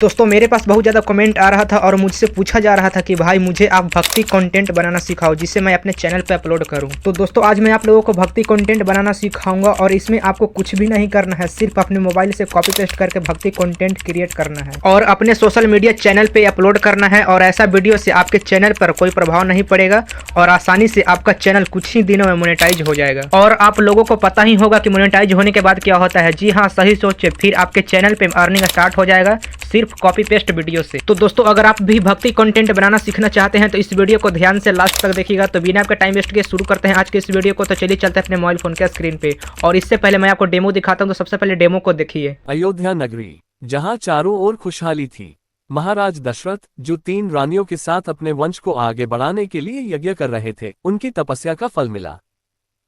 दोस्तों मेरे पास बहुत ज़्यादा कमेंट आ रहा था और मुझसे पूछा जा रहा था कि भाई मुझे आप भक्ति कंटेंट बनाना सिखाओ जिससे मैं अपने चैनल पे अपलोड करूं। तो दोस्तों आज मैं आप लोगों को भक्ति कंटेंट बनाना सिखाऊंगा और इसमें आपको कुछ भी नहीं करना है, सिर्फ अपने मोबाइल से कॉपी पेस्ट करके भक्ति कंटेंट क्रिएट करना है और अपने सोशल मीडिया चैनल पे अपलोड करना है। और ऐसा वीडियो से आपके चैनल पर कोई प्रभाव नहीं पड़ेगा और आसानी से आपका चैनल कुछ ही दिनों में मोनेटाइज हो जाएगा। और आप लोगों को पता ही होगा कि मोनेटाइज होने के बाद क्या होता है। जी हाँ, सही सोचे, फिर आपके चैनल पे अर्निंग स्टार्ट हो जाएगा सिर्फ कॉपी पेस्ट वीडियो से। तो दोस्तों अगर आप भी भक्ति कंटेंट बनाना सीखना चाहते हैं तो इस वीडियो को ध्यान से लास्ट तक देखिएगा। तो बिना आपका टाइम वेस्ट किए शुरू करते हैं आज के इस वीडियो को। तो चलिए चलते हैं अपने मोबाइल फोन के स्क्रीन पे और इससे पहले मैं आपको डेमो दिखाता हूं। तो सबसे पहले डेमो को देखिए। अयोध्या नगरी जहां चारों ओर खुशहाली थी। महाराज दशरथ जो 3 रानियों के साथ अपने वंश को आगे बढ़ाने के लिए यज्ञ कर रहे थे, उनकी तपस्या का फल मिला।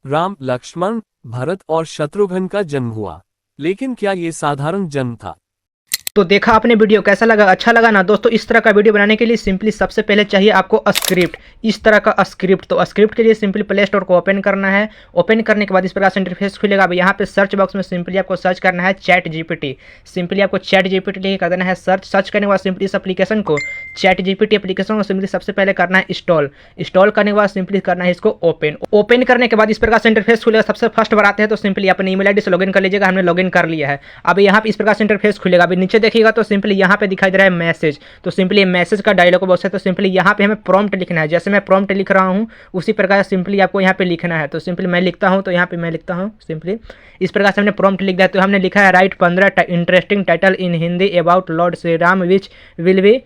राम, लक्ष्मण, भरत और शत्रुघ्न का जन्म हुआ। लेकिन क्या ये साधारण जन्म था? तो देखा आपने वीडियो, कैसा लगा? अच्छा लगा ना दोस्तों? इस तरह का वीडियो बनाने के लिए सिंपली सबसे पहले चाहिए आपको स्क्रिप्ट, इस तरह का स्क्रिप्ट। तो स्क्रिप्ट के लिए सिंपली प्ले स्टोर को ओपन करना है। ओपन करने के बाद इस प्रकार से इंटरफेस खुलेगा। अब यहाँ पे सर्च बॉक्स में सिंपली आपको सर्च करना है चैट जीपीटी। सिंपली आपको चैट जीपीटी लिख कर देना है सर्च। सर्च करने के बाद सिंपली इस एप्लीकेशन को, चैट जीपीटी एप्लीकेशन को सिंपली सबसे पहले करना है इंस्टॉल। इंस्टॉल करने के बाद सिंपली करना है इसको ओपन। ओपन करने के बाद इस प्रकार से इंटरफेस खुलेगा। सबसे फर्स्ट बार आते हैं तो सिंपली अपने ईमेल आईडी से लॉगिन कर लीजिएगा। हमने लॉगिन कर लिया है। अब यहाँ पे इस प्रकार से इंटरफेस खुलेगा। अभी नीचे देखिएगा तो सिंपली यहाँ पे दिखाई दे रहा है मैसेज। तो सिंपली मैसेज का डायलॉग बॉक्स है। तो सिंपली यहाँ पे हमें प्रॉम्प्ट लिखना है। जैसे मैं प्रॉम्प्ट लिख रहा हूँ उसी प्रकार सिंपली आपको यहाँ पे लिखना है। तो सिंपली मैं लिखता हूँ, तो यहाँ पे मैं लिखता हूँ सिंपली इस प्रकार से हमने प्रॉम्प्ट लिख दिया। तो हमने लिखा है write 15 interesting title in Hindi about lord Shri Ram which will be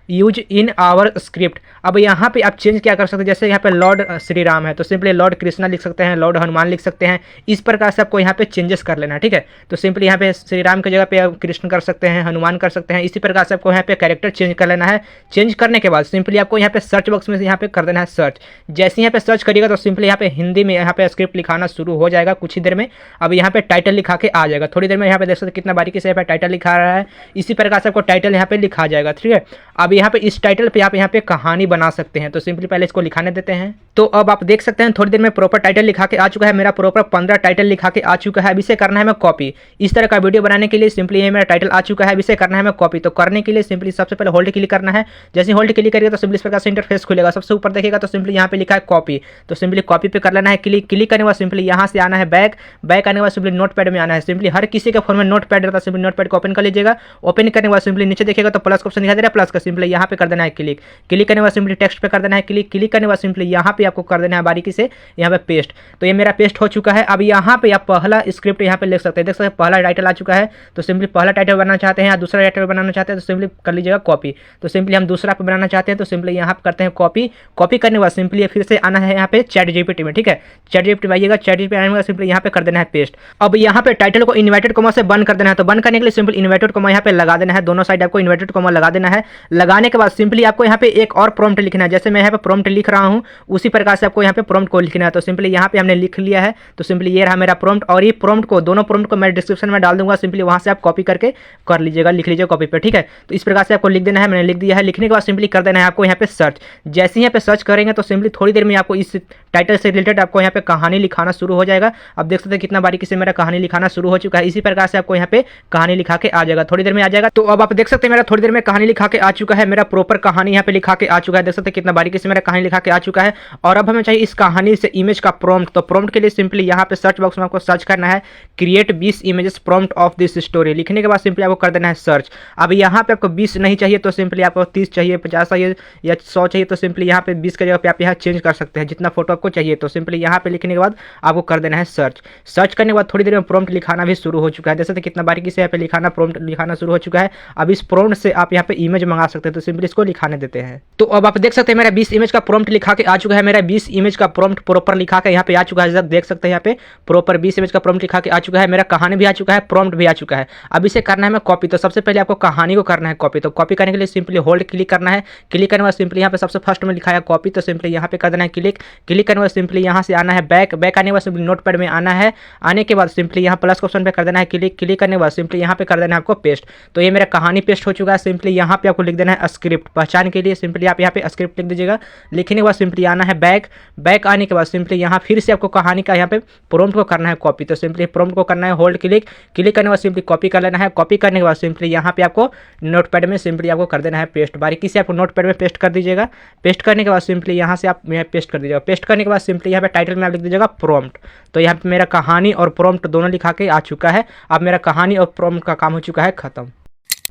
use in our script. अब यहाँ पे आप चेंज क्या कर सकते हैं, जैसे यहाँ पे लॉर्ड श्री राम है तो सिंपली लॉर्ड कृष्णा लिख सकते हैं, लॉर्ड हनुमान लिख सकते हैं। इस प्रकार से आपको यहाँ पे चेंजेस कर लेना है, ठीक है। तो सिंपली यहाँ पे श्री राम की जगह पे आप कृष्ण कर सकते हैं, हनुमान कर सकते हैं। इसी प्रकार से आपको यहाँ पे कैरेक्टर चेंज कर लेना है। चेंज करने के बाद सिंपली आपको यहाँ पे सर्च बॉक्स में यहाँ पे कर देना है सर्च। जैसे यहाँ पे सर्च करिएगा तो सिंपली यहाँ पे हिंदी में यहाँ पे स्क्रिप्ट लिखाना शुरू हो जाएगा कुछ ही देर में। अब यहाँ पे टाइटल लिखा के आ जाएगा। थोड़ी देर में यहाँ पे देख सकते कितना बारीकी से यहाँ पे टाइटल लिखा रहा है। इसी प्रकार से आपको टाइटल यहाँ पे लिखा जाएगा, ठीक है। अब यहाँ पे इस टाइटल पे आप यहाँ पे कहानी बना सकते हैं। तो सिंपली पहले इसको लिखाने देते हैं। तो अब आप देख सकते हैं थोड़ी देर में प्रॉपर टाइटल लिखा के आ चुका है। मेरा प्रॉपर 15 टाइटल लिखा के आ चुका है। अब इसे करना है मैं कॉपी। इस तरह का वीडियो बनाने के लिए सिंपली ये मेरा टाइटल आ चुका है। अब इसे करना है मैं कॉपी। तो करने के लिए सिंपली सबसे पहले होल्ड क्लिक करना है। जैसे होल्ड क्लिक करिएगा तो सिंपली इस प्रकार से इंटरफेस खुलेगा। सबसे ऊपर देखिएगा तो सिंपली यहाँ पे लिखा है कॉपी। तो सिंपली कॉपी पे कर लेना है क्लिक। क्लिक करने के बाद सिंपली यहाँ से आना है बैक। बैक आने के बाद सिंपली नोट पैड में आना है। सिंपली हर किसी के फोन में नोट पैड रहता है। सिंपली नोट पैड को ओपन कर लीजिएगा। ओपन करने के बाद सिंपली नीचे देखिएगा तो प्लस का ऑप्शन दिखाई दे रहा है, प्लस का सिंपली यहाँ पे कर देना है क्लिक। क्लिक करने के बाद सिंपली टेक्स्ट पे कर देना है क्लिक। क्लिक करने के बाद सिंपली यहाँ पे आपको कर देना है बारीकी से यहाँ पे पेस्ट। तो ये मेरा पेस्ट हो चुका है। अब यहाँ पे आप पहला स्क्रिप्ट यहाँ पे लिख सकते हैं। देख सकते हैं पहला टाइटल आ चुका है। तो सिंपली पहला टाइटल बनाना चाहते हैं या दूसरा टाइटल बनाना चाहते हैं तो सिंपली कर लीजिएगा कॉपी। तो सिंपली हम दूसरा पे बनाना चाहते हैं तो सिंपली यहाँ पे करते हैं कॉपी। कॉपी करने के बाद सिंपली फिर से आना है यहाँ पे चैट जीपीटी में, ठीक है। चैट जीपीटी में आइएगा। चैट जीपीटी आने के बाद सिंपली यहाँ पे कर देना है पेस्ट। अब यहाँ पे टाइटल को इन्वर्टेड कॉमा से बंद कर देना है। तो बंद करने के लिए सिंपल इन्वर्टेड कॉमा यहाँ पे लगा देना है। दोनों साइड आपको इन्वर्टेड कॉमा लगा देना है। लगाने के बाद सिंपली आपको यहाँ पे एक और प्रॉम्प्ट लिखना है। जैसे मैं यहाँ पे प्रॉम्प्ट लिख रहा हूँ उसी प्रकार से आपको यहाँ पे प्रॉम्प्ट को लिखना है। तो सिंपली यहाँ पे हमने लिख लिया है। तो सिंपली ये रहा मेरा प्रॉम्प्ट और ये प्रॉम्प्ट को, दोनों प्रॉम्प्ट को मैं डिस्क्रिप्शन में डाल दूंगा। सिंपली वहाँ से आप कॉपी करके कर लीजिएगा, लिख लीजिएगा कॉपी पे, ठीक है। तो इस प्रकार से आपको लिख देना है। मैंने लिख दिया है। लिखने के बाद सिंपली कर देना है आपको यहाँ पे सर्च। जैसे ही यहाँ पे सर्च करेंगे तो सिंपली थोड़ी देर में आपको इस टाइटल से रिलेटेड आपको यहाँ पे कहानी लिखाना शुरू हो जाएगा। अब देख सकते हैं कितना बारीकी से मेरा कहानी लिखाना शुरू हो चुका है। इसी प्रकार से आपको यहाँ पे कहानी लिखा के आ जाएगा, थोड़ी देर में आ जाएगा। तो अब आप देख सकते हैं मेरा थोड़ी देर में कहानी लिखा के आ चुका है। मेरा प्रॉपर कहानी यहाँ पे लिखा के आ चुका है। देख सकते हैं कितना बारीकी से मेरा कहानी लिखा के आ चुका है। और अब हमें चाहिए इस कहानी से इमेज का प्रॉम्प्ट। तो प्रॉम्प्ट के लिए सिंपली यहाँ पे सर्च बॉक्स में आपको सर्च करना है create 20 images prompt of this story. लिखने के बाद सिंपली आपको कर देना है सर्च। अब यहाँ पे आपको 20 नहीं चाहिए तो सिंपली आपको 30 चाहिए, 50 चाहिए या 100 चाहिए तो सिंपली यहाँ पे 20 की जगह पे आप यहाँ चेंज कर सकते हैं जितना फोटो आपको चाहिए। तो सिंपली यहाँ पे लिखने के बाद आपको कर देना है सर्च। सर्च करने के बाद थोड़ी देर में प्रॉम्प्ट लिखाना भी शुरू हो चुका है। जैसे कितना बारीकी से यहाँ पे लिखाना, प्रॉम्प्ट लिखाना शुरू हो चुका है। अब इस प्रॉम्प्ट से आप यहाँ पे इमेज मंगा सकते हैं। तो सिंपली इसको लिखाने देते हैं। तो अब आप देख सकते हैं मेरा 20 इमेज का प्रॉम्प्ट लिखा के आ चुका है। मेरा 20 इमेज का प्रॉम्प्ट प्रॉपर लिखा के यहाँ पे आ चुका है। देख सकते हैं यहाँ पे प्रॉपर 20 इमेज का प्रॉम्प्ट लिखा के आ चुका है। मेरा कहानी भी आ चुका है, प्रॉम्प्ट भी आ चुका है। अब इसे करना है मैं कॉपी। तो सबसे पहले आपको कहानी को करना है कॉपी। तो कॉपी करने के लिए सिंपली होल्ड क्लिक करना है। क्लिक करने के बाद सिंपली यहाँ पे सबसे फर्स्ट में लिखा है कॉपी। तो सिंपली यहाँ पे कर देना है क्लिक। क्लिक करने के बाद सिंपली यहाँ से आना है बैक। बैक आने के बाद सिंपली नोट पैड में आना है। आने के बाद सिंपली यहाँ प्लस ऑप्शन पे कर देना है क्लिक। क्लिक करने के बाद सिंपली यहाँ पे कर देना है आपको पेस्ट। तो ये मेरा कहानी पेस्ट हो चुका है। सिंपली यहाँ पे आपको लिख देना है स्क्रिप्ट, पहचान के लिए सिंपली आप यहाँ पे स्क्रिप्ट लिख दीजिएगा। लिखने के बाद सिंपली आना है बैक, बैक आने के बाद सिंपली यहाँ फिर से आपको कहानी का यहाँ पे प्रॉम्प्ट को करना है कॉपी। तो सिंपली प्रॉम्प्ट को करना है होल्ड क्लिक, क्लिक करने के बाद सिंपली कॉपी कर लेना है। कॉपी करने के बाद सिंपली यहाँ पे आपको नोटपैड में सिंपली आपको कर देना है पेस्ट। बारीकी से आपको नोटपैड में पेस्ट कर दीजिएगा। पेस्ट करने के बाद सिंपली यहाँ से आप पेस्ट कर दीजिएगा। पेस्ट करने के बाद सिंपली यहाँ पे टाइटल में आप लिख दीजिएगा प्रॉम्प्ट। तो यहाँ पे मेरा कहानी और प्रॉम्प्ट दोनों लिखा के आ चुका है। अब मेरा कहानी और प्रॉम्प्ट का काम हो चुका है खत्म।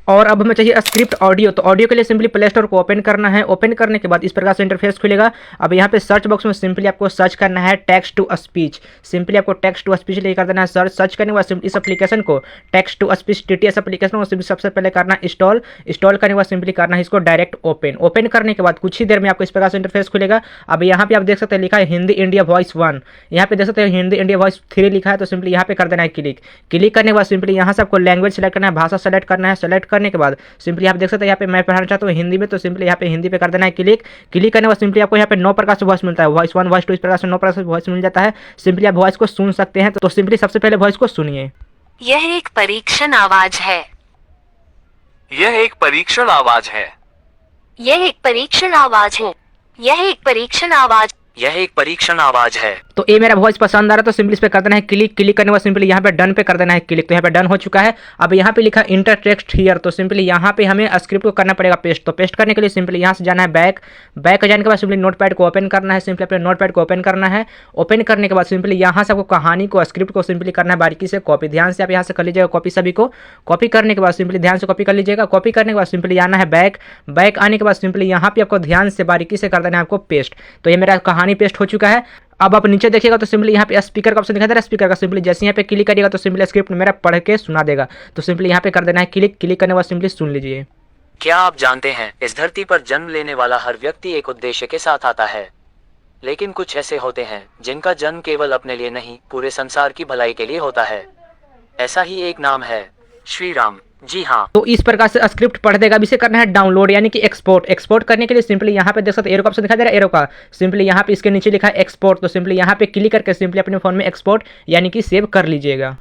और अब हमें चाहिए स्क्रिप्ट ऑडियो। तो ऑडियो के लिए सिंपली प्ले स्टोर को ओपन करना है। ओपन करने के बाद इस प्रकार से इंटरफेस खुलेगा। अब यहाँ पे सर्च बॉक्स में सिंपली आपको सर्च करना है टेक्स्ट टू स्पीच। सिंपली आपको टेक्स्ट टू स्पीच लेकर कर देना है सर्च। सर्च करने के बाद सिंपली इस एप्लीकेशन को text to speech TTS application को सिंपली सबसे पहले करना है इंस्टॉल। इंस्टॉल करने के बाद सिंपली करना है इसको डायरेक्ट ओपन। ओपन करने के बाद कुछ ही देर में आपको इस प्रकार से इंटरफेस खुलेगा। अब यहाँ पे आप देख सकते हैं लिखा है हिंदी इंडिया वॉइस 1। यहाँ पे देख सकते हैं हिंदी इंडिया वॉइस 3 लिखा है। तो सिंपली यहाँ पे कर देना है क्लिक। क्लिक करने के बाद सिंपली यहाँ से आपको लैंग्वेज सेलेक्ट करना है, भाषा सेलेक्ट करना है। सेलेक्ट करने के बाद सिंपली आप देख सकते हैं यहाँ पे मैं पढ़ाना चाहता हूँ हिंदी में। तो सिंपली यहाँ पे हिंदी पे कर देना है क्लिक। क्लिक करने के बाद सिंपली आपको यहाँ पे 9 प्रकार से वॉइस मिलता है, वॉइस 1 वॉइस 2 इस प्रकार से 9 प्रकार से वॉइस मिल जाता है। सिंपली आप वॉइस को सुन सकते हैं। तो सिंपली सबसे पहले वॉइस को सुनिए। यह एक परीक्षण आवाज है। यह एक परीक्षण आवाज है। यह एक परीक्षण आवाज है। यह एक परीक्षण आवाज। यह एक परीक्षण आवाज है। तो ये मेरा वॉइस पसंद आ रहा है तो सिंपली इस पे कर देना है क्लिक। क्लिक करने के बाद सिंपली यहाँ पे डन पे कर देना है क्लिक। तो यहाँ पे डन हो चुका है। अब यहाँ पे लिखा इंटर टेक्स्ट हियर। तो सिंपली यहाँ पे हमें स्क्रिप्ट को करना पड़ेगा पेस्ट। तो पेस्ट करने के लिए सिंपली यहाँ से जाना है बैक। बैक जाने के बाद सिंपली नोटपैड को ओपन करना है। सिंपली अपने नोटपैड को ओपन करना है। ओपन करने के बाद सिंपली यहाँ से आपको कहानी को स्क्रिप्ट को सिंपली करना है बारीकी से कॉपी। ध्यान से आप यहाँ से कर लीजिएगा कॉपी सभी को। कॉपी करने के बाद सिंपली ध्यान से कॉपी कर लीजिएगा। कॉपी करने के बाद सिंपली आना है बैक। बैक आने के बाद सिंपली यहाँ पे आपको ध्यान से बारीकी से कर देना है आपको पेस्ट। तो ये मेरा कहानी पेस्ट हो चुका है। अब आप नीचे देखिएगा तो सिंपली यहाँ पे स्पीकर का ऑप्शन दिखा दे रहा है। स्पीकर का सिंपली जैसे यहाँ पे क्लिक करिएगा तो सिंपली स्क्रिप्ट मेरा पढ़ के सुना देगा। तो सिंपली यहाँ पे कर देना है क्लिक। क्लिक करने के बाद सिंपली सुन लीजिए। क्या आप जानते हैं इस धरती पर जन्म लेने वाला हर व्यक्ति एक उद्देश्य के साथ आता है, लेकिन कुछ ऐसे होते हैं जिनका जन्म केवल अपने लिए नहीं पूरे संसार की भलाई के लिए होता है। ऐसा ही एक नाम है श्री राम। जी हाँ। तो इस प्रकार से स्क्रिप्ट पढ़ देगा। अब इसे करना है डाउनलोड यानी कि एक्सपोर्ट। एक्सपोर्ट करने के लिए सिंपली यहाँ पे देख सकते हैं एरो का ऑप्शन दिखाई दे रहा है एरो का। सिंपली यहाँ पे इसके नीचे लिखा है एक्सपोर्ट। तो सिंपली यहाँ पे क्लिक करके सिंपली अपने फोन में एक्सपोर्ट यानी कि सेव कर लीजिएगा।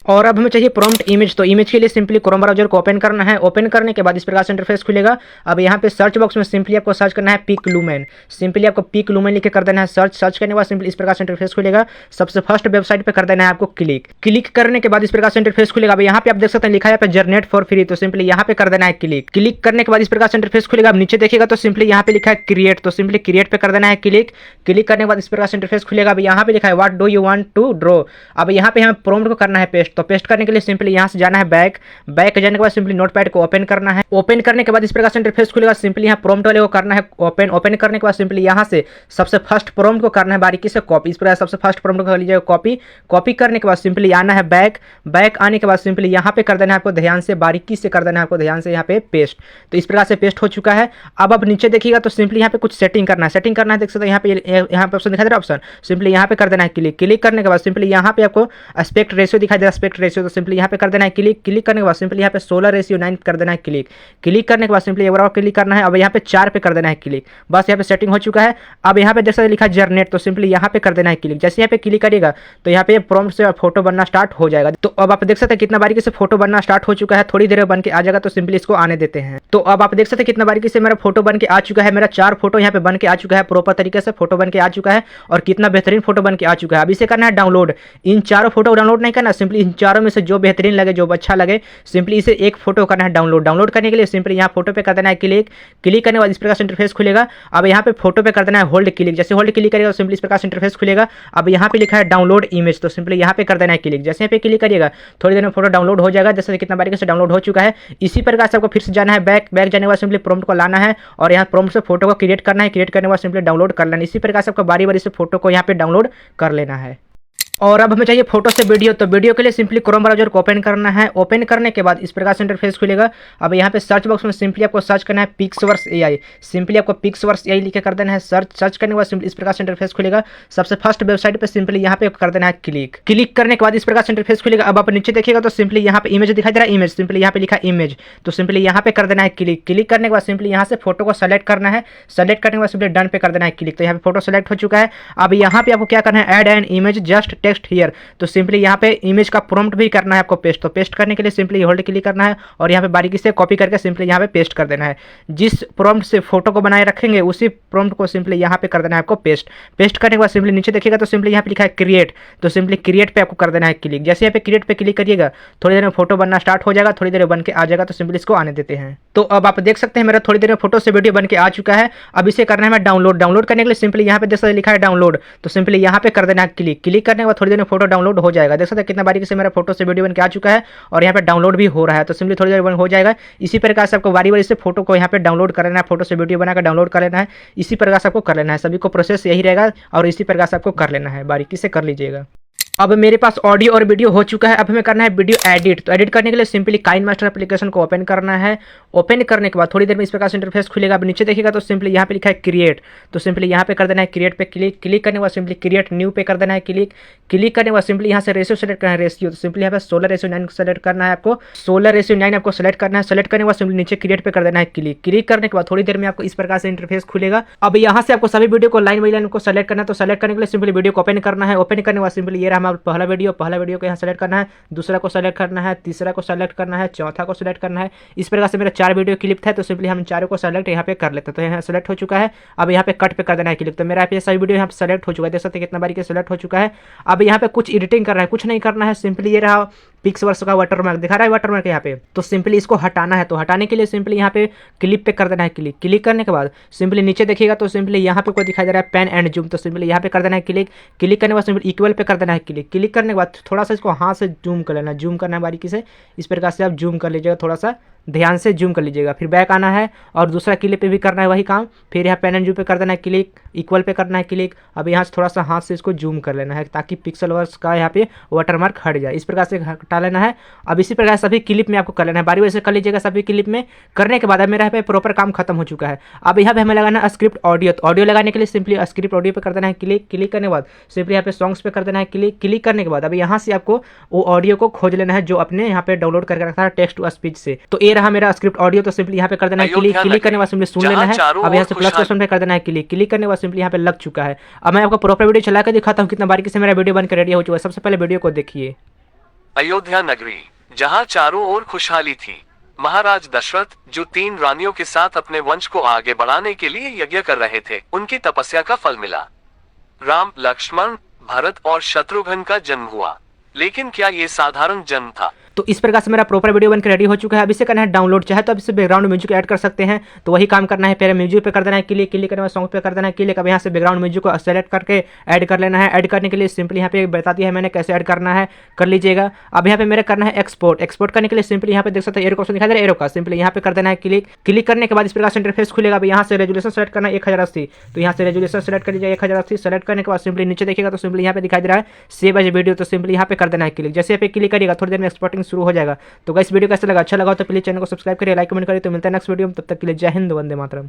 और अब हमें चाहिए प्रॉम्प्ट इमेज। तो इमेज के लिए सिंपली क्रोम ब्राउजर को ओपन करना है। ओपन करने के बाद इस प्रकार से इंटरफेस खुलेगा। अब यहाँ पे सर्च बॉक्स में सिंपली आपको सर्च करना है पिक लुमेन। सिंपली आपको पिक लुमेन लिख के कर देना है सर्च। सर्च करने के बाद सिंपली इस प्रकार से इंटरफेस खुलेगा। सबसे फर्स्ट वेबसाइट पे कर देना है आपको क्लिक। क्लिक करने के बाद इस प्रकार से इंटरफेस खुलेगा। अब यहाँ पे आप देख सकते हैं लिखा है जनरेट फॉर फ्री। तो सिंपली यहाँ पे कर देना है क्लिक। क्लिक करने के बाद इस प्रकार से इंटरफेस खुलेगा। अब नीचे देखिएगा तो सिंपली यहाँ पे लिखा है क्रिएट। तो सिंपली क्रिएट पे कर देना है क्लिक। क्लिक करने के बाद इस प्रकार से इंटरफेस खुलेगा। अब यहाँ पे लिखा है what do you want to draw. अब यहाँ पे हमें प्रॉम्प्ट को करना है पेस्ट। तो पेस्ट करने के लिए सिंपली यहाँ से जाना है बैक। बैक जाने के बाद सिंपली नोटपैड को ओपन करना है। ओपन करने के बाद इस प्रकार से इंटरफेस खुलेगा। सिंपली यहाँ प्रॉम्प्ट वाले को करना है ओपन। ओपन करने के बाद सिंपली यहाँ से सबसे फर्स्ट प्रॉम्प्ट को करना है बारीकी से कॉपी। इस प्रकार सबसे फर्स्ट प्रॉम्प्ट को कर लीजिएगा कॉपी। कॉपी करने के बाद सिंपली आना है बैक। बैक आने के बाद सिंपली यहाँ पे कर देना है आपको ध्यान से बारीकी से कर देना है आपको ध्यान से यहाँ पे पेस्ट। तो इस प्रकार से पेस्ट हो चुका है। अब नीचे देखिएगा तो सिंपली यहाँ पे कुछ सेटिंग करना है। सेटिंग करना है देख सकते हैं यहाँ पे ऑप्शन दिखाई दे रहा है ऑप्शन। सिंपली यहाँ पे कर देना है क्लिक। क्लिक करने के बाद सिंपली यहाँ पे आपको एस्पेक्ट रेशियो दिखाई दे रहा है एस्पेक्ट रेशियो। तो सिंपली यहाँ पे कर देना है क्लिक। क्लिक करने के बाद सिंपली यहाँ पे 16:9 कर देना है क्लिक। क्लिक करने के बाद सिंपली एक बार और क्लिक करना है। अब यहाँ पे 4 पे कर देना है क्लिक। बस यहाँ पे सेटिंग हो चुका है। अब यहाँ पे देख सकते लिखा जनरेट। तो सिंपली यहाँ पे कर देना है क्लिक। जैसे यहाँ पे क्लिक करिएगा तो यहाँ पे प्रॉम्प्ट से फोटो बनना स्टार्ट हो जाएगा। तो अब आप देख सकते हैं कितना बारीकी से फोटो बनना स्टार्ट हो चुका है। थोड़ी देर में बन के आ जाएगा। तो सिंपली इसको आने देते हैं। तो अब आप देख सकते हैं कितना बारीकी से मेरा फोटो बन के आ चुका है। मेरा 4 फोटो यहाँ पे बन के आ चुका है। प्रॉपर तरीके से फोटो बन के आ चुका है और कितना बेहतरीन फोटो बन के आ चुका है। अब इसे करना है डाउनलोड। इन चारों फोटो डाउनलोड नहीं करना। सिंपली इन चारों में से जो बेहतरीन लगे जो अच्छा लगे सिंपली इसे एक फोटो करना है डाउनलोड। डाउनलोड करने के लिए सिंपली यहाँ फोटो पे कर देना है क्लिक। क्लिक करने के बाद इस प्रकार से इंटरफेस खुलेगा। अब यहाँ पे फोटो पे कर देना है होल्ड क्लिक। जैसे होल्ड क्लिक करेगा तो सिंपली इस प्रकार से इंटरफेस खुलेगा। अब यहाँ पे लिखा है डाउनलोड इमेज। तो सिंपली यहाँ पे कर देना है क्लिक। जैसे यहाँ पे क्लिक करिएगा थोड़ी देर में फोटो डाउनलोड हो जाएगा। जैसे कितना बारीकी से डाउनलोड हो चुका है। इसी प्रकार से आपको फिर से जाना है बैक। बैक जाने के बाद सिंपली प्रॉम्प्ट को लाना है और यहाँ प्रॉम्प्ट से फोटो को क्रिएट करना है। क्रिएट करने के बाद सिंपली डाउनलोड कर लेना। इसी प्रकार से आपको बारी बारी से फोटो को यहाँ पे डाउनलोड कर लेना है। और अब हमें चाहिए फोटो से वीडियो। तो वीडियो के लिए सिंपली क्रोम ब्राउजर को ओपन करना है। ओपन करने के बाद इस प्रकार से इंटरफेस खुलेगा। अब यहाँ पे सर्च बॉक्स में सिंपली आपको सर्च करना है पिक्सवर्स AI। सिंपली आपको पिक्सवर्स AI लिख के कर देना है सर्च। सर्च करने के बाद सिंपली इस प्रकार से इंटरफेस खुलेगा। सबसे फर्स्ट वेबसाइट पे सिंपली यहाँ पे कर देना है क्लिक। क्लिक करने के बाद इस प्रकार से इंटरफेस खुलेगा। अब आप नीचे देखिएगा तो सिंपली यहाँ पे इमेज दिखाई दे रहा है इमेज। सिंपली यहाँ पे लिखा इमेज। तो सिंपली यहाँ पे कर देना है क्लिक। क्लिक करने के बाद सिंपली यहाँ से फोटो को सेलेक्ट करना है। सेलेक्ट करने के बाद सिंपली डन पे कर देना है क्लिक। तो यहाँ पे फोटो सेलेक्ट हो चुका है। अब यहाँ पे आपको क्या करना है add an image just text here, तो सिंपली यहाँ पे इमेज का प्रॉम्प्ट भी करना है आपको पेस्ट। तो पेस्ट करने के लिए सिंपली होल्ड क्लिक करना है और यहाँ पे बारीकी से कॉपी करके सिंपली यहाँ पे पेस्ट कर देना है। जिस प्रॉम्प्ट से फोटो को बनाए रखेंगे उसी प्रॉम्प्ट को सिंपली यहाँ पे कर देना है आपको पेस्ट। पेस्ट करने के बाद सिंपली नीचे देखिएगा तो सिंपली यहाँ पे लिखा है क्रिएट, तो सिंपली क्रिएट पे आपको कर देना है क्लिक। जैसे यहाँ पे क्रिएट पे क्लिक करिएगा थोड़ी देर में फोटो बनना स्टार्ट हो जाएगा, थोड़ी देर में बन के आ जाएगा। तो सिंपली इसको आने देते हैं। तो अब आप देख सकते हैं मेरा थोड़ी देर में फोटो से वीडियो बन के आ चुका है। अब इसे करना है मैं डाउनलोड। डाउनलोड करने के लिए सिंपली यहाँ पे देख सकते लिखा है डाउनलोड, तो सिंपली यहाँ पे कर देना है क्लिक। क्लिक करने के बाद थोड़ी देर में फोटो डाउनलोड हो जाएगा। देख सकते हैं कितना बारीकी से मेरा फोटो से वीडियो बन के आ चुका है और यहाँ पे डाउनलोड भी हो रहा है। तो सिंपली थोड़ी देर में हो जाएगा। इसी प्रकार से आपको बारी बारी से फोटो को यहाँ पे डाउनलोड कर लेना है, फोटो से वीडियो बनाकर डाउनलोड कर लेना है। इसी प्रकार से आपको कर लेना है, सभी को प्रोसेस यही रहेगा और इसी प्रकार से आपको कर लेना है, बारीकी से कर लीजिएगा। अब मेरे पास ऑडियो और वीडियो हो चुका है। अब हमें करना है वीडियो एडिट। तो एडिट करने के लिए सिंपली काइनमास्टर एप्लीकेशन को ओपन करना है। ओपन करने के बाद थोड़ी देर में इस प्रकार से इंटरफेस खुलेगा। अब नीचे देखिएगा तो सिंपली यहाँ पे लिखा है क्रिएट, तो सिंपली यहाँ पे कर देना है क्रिएट पे क्लिक। क्लिक करने के बाद सिंपली क्रिएट न्यू पे कर देना है क्लिक। क्लिक करने के बाद सिंपली यहाँ से रेशियो सेलेक्ट करना है, रेशियो, तो सिंपली यहाँ पे 16:9 सेलेक्ट करना है आपको। 16:9 आपको सेलेक्ट करना है। सेलेक्ट करने के बाद सिंपली नीचे क्रिएट पे कर देना है क्लिक। क्लिक करने के बाद थोड़ी देर में आपको इस प्रकार से इंटरफेस खुलेगा। अब यहाँ से आपको सभी वीडियो को लाइन बाई लाइन को सेलेक्ट करना है। तो सेलेक्ट करने के लिए सिंपली वीडियो को ओपन करना है। ओपन करने के बाद सिंपली ये रहा हमारा पहला वीडियो को यहाँ सेलेक्ट करना है, दूसरा को सेलेक्ट करना है, तीसरा को सेलेक्ट करना है, चौथा को सेलेक्ट करना है। इस प्रकार से मेरा 4 वीडियो क्लिप था। तो सिंपली हम चारों को सेलेक्ट यहाँ पे कर लेते हैं। तो यहाँ सेलेक्ट हो चुका है। अब यहाँ पे कट पे कर देना है क्लिक। तो मेरा पे सभी वीडियो यहाँ पे सेलेक्ट हो चुका है। देख सकते हैं कितना बारीकी सेलेक्ट हो चुका है। अब यहाँ पे कुछ एडिटिंग करना है, कुछ नहीं करना है। सिंपली ये रहा पिक्सवर्स का वाटरमार्क दिखा रहा है, वाटरमार्क यहाँ पे, तो सिंपली इसको हटाना है। तो हटाने के लिए सिंपली यहाँ पे क्लिप पे कर देना है क्लिक। क्लिक करने के बाद सिंपली नीचे देखिएगा तो सिंपली यहाँ पे कोई दिखाई दे रहा है पेन एंड जूम, तो सिंपली यहाँ पे कर देना है क्लिक। क्लिक करने के बाद सिंपली इक्वल पे कर देना है क्लिक। क्लिक करने के बाद थोड़ा सा इसको हाथ से जूम कर लेना, जूम करना है बारीकी से। इस प्रकार से आप जूम कर लीजिएगा, थोड़ा सा ध्यान से जूम कर लीजिएगा। फिर बैक आना है और दूसरा क्लिप पे भी करना है वही काम। फिर यहाँ पेन एंड जूम पे कर देना है क्लिक, इक्वल पे करना है क्लिक। अब यहाँ से थोड़ा सा हाथ से इसको जूम कर लेना है ताकि पिक्सल वर्स का यहाँ पे वाटरमार्क हट जाए। इस प्रकार से हटा लेना है। अब इसी प्रकार सभी क्लिप में आपको कर लेना है, बारी बारी से कर लीजिएगा सभी क्लिप में। करने के बाद अब मेरा यहाँ पे प्रॉपर काम खत्म हो चुका है। अब यहाँ पे हमें लगाना है स्क्रिप्ट ऑडियो। तो ऑडियो लगाने के लिए सिंपली स्क्रिप्ट ऑडियो पे कर देना है क्लिक। क्लिक करने के बाद सिंपली यहाँ पे सॉन्ग्स पे कर देना है क्लिक। क्लिक करने के बाद अब यहाँ से आपको वो ऑडियो को खोज लेना है जो अपने यहाँ पे डाउनलोड करके रखा है टेक्स्ट टू स्पीच से। तो ये रहा मेरा स्क्रिप्ट ऑडियो। तो सिंपली यहाँ पे कर देना है क्लिक। क्लिक करने के बाद सिंपली सुन लेना है। अब यहाँ से प्लस का ऑप्शन पे कर देना है क्लिक। क्लिक करने के बाद सिंपली यहाँ पे लग चुका है। अब मैं आपको प्रॉपर वीडियो चला कर दिखाता हूँ कितना बारीकी से मेरा वीडियो बनकर रेडी हो चुका है। सबसे पहले वीडियो को देखिए। अयोध्या नगरी, जहां चारों ओर खुशहाली थी। महाराज दशरथ जो 3 रानियों के साथ अपने वंश को आगे बढ़ाने के लिए यज्ञ कर रहे थे, उनकी तपस्या का फल मिला। राम, लक्ष्मण, भरत और शत्रुघ्न का जन्म हुआ। लेकिन क्या ये साधारण जन्म था? तो इस प्रकार से मेरा प्रॉपर वीडियो बनकर रेडी हो चुका है। अब इसे करना है डाउनलोड। चाहे तो अब इसे बैकग्राउंड म्यूजिक ऐड कर सकते हैं, तो वही काम करना है। पहले म्यूजिक पे कर देना है क्लिक। क्लिक करने बाद सॉन्ग पे कर देना है क्लिक। अब यहाँ से बैकग्राउंड म्यूजिक को सेलेक्ट करके ऐड कर लेना है। ऐड करने के लिए सिंपली यहाँ पे बता दिया है मैंने कैसे ऐड करना है, कर लीजिएगा। अब यहाँ पे मेरे करना है एक्सपोर्ट। एक्सपोर्ट करने के लिए सिंपली यहाँ पे देख सकते हैं एरो का ऑप्शन दिखाई दे रहा है, एरो का सिंपली यहाँ पे कर देना है क्लिक। क्लिक करने के बाद इस प्रकार से इंटरफेस खुलेगा। अब यहाँ से रेजुलेशन सेलेक्ट करना है 1080, तो यहाँ से रेजुलेशन सेलेक्ट कर लीजिए 1080। सेलेक्ट करने के बाद सिंपली नीचे देखिएगा तो सिंपली यहाँ पे दिखाई दे रहा है सेव एज वीडियो, तो सिंपली यहाँ पे कर देना है क्लिक। जैसे यहाँ पे क्लिक करिएगा थोड़ी देर में एक्सपोर्टिंग शुरू हो जाएगा। तो गाइस वीडियो कैसा लगा, अच्छा लगा तो प्लीज चैनल को सब्सक्राइब करिए, लाइक कमेंट करिए। तो मिलता है नेक्स्ट वीडियो में, तब तक के लिए जय हिंद, वंदे मातरम।